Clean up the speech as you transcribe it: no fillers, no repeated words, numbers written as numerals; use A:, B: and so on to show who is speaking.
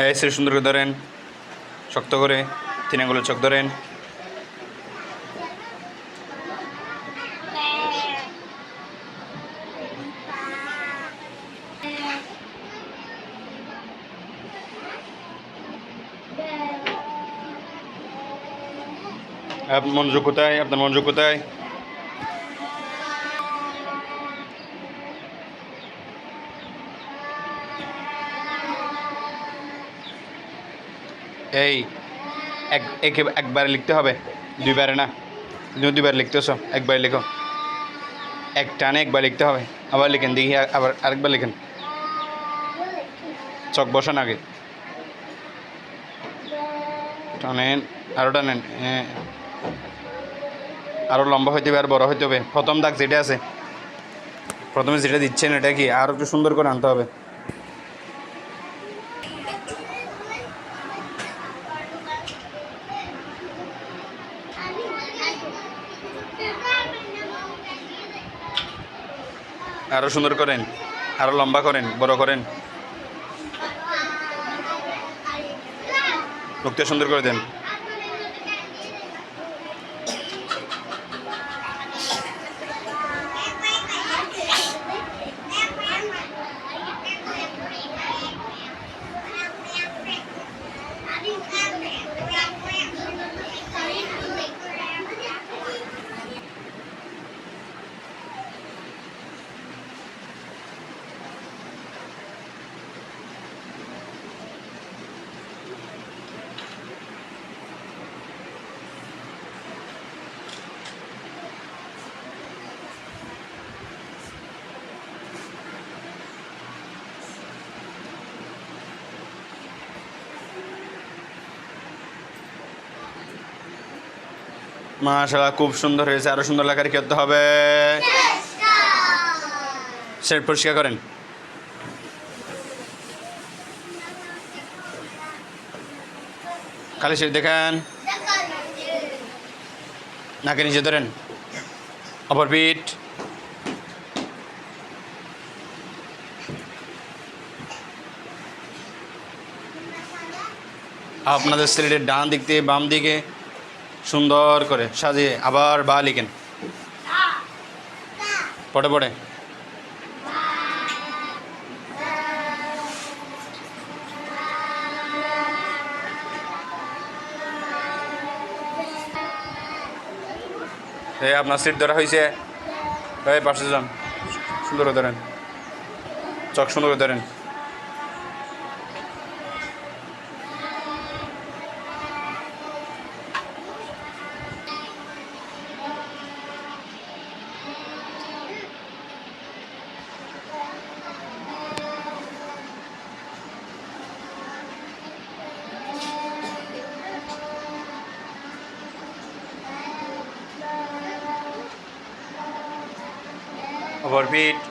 A: এই শ্রী সুন্দর করে ধরেন, শক্ত করে 3 আঙ্গুলের চোখ ধরেন। মনোযোগ কোথায়? আপনার মনোযোগ কোথায়? এই একবারে লিখতে হবে, 2বারে না। তুমি 2বার লিখতেছো, একবারে লিখো। এক টানে একবার লিখতে হবে। আবার লিখেন, দেখি আবার আরেকবার লিখেন। চোখ বসান আগে, টানেন, আরও টানেন। আরও লম্বা হইতে হবে, আর বড় হইতে হবে। প্রথম দাগ যেটা আছে, প্রথমে যেটা দিচ্ছেন এটা কি আরও একটু সুন্দর করে আনতে হবে। আরও সুন্দর করেন, আরও লম্বা করেন, বড় করেন, মুখটা সুন্দর করে দেন। মাশাআল্লাহ, খুব সুন্দর হয়েছে। আরও সুন্দর লাগার কি করতে হবে? সেট পরিষ্কার করেন। খালি সেট দেখান, নাকে নিচে ধরেন, অপর পিঠ। আপনাদের স্লেটের ডান দিক থেকে বাম দিকে সুন্দর করে সাজিয়ে আবার বা লিখেন, পড়ে পড়ে। এই আপনার সিট ধরা হয়েছে, এই পাশে যান, সুন্দর করে ধরেন, চোখ সুন্দর করে ধরেন। ওভারপিট।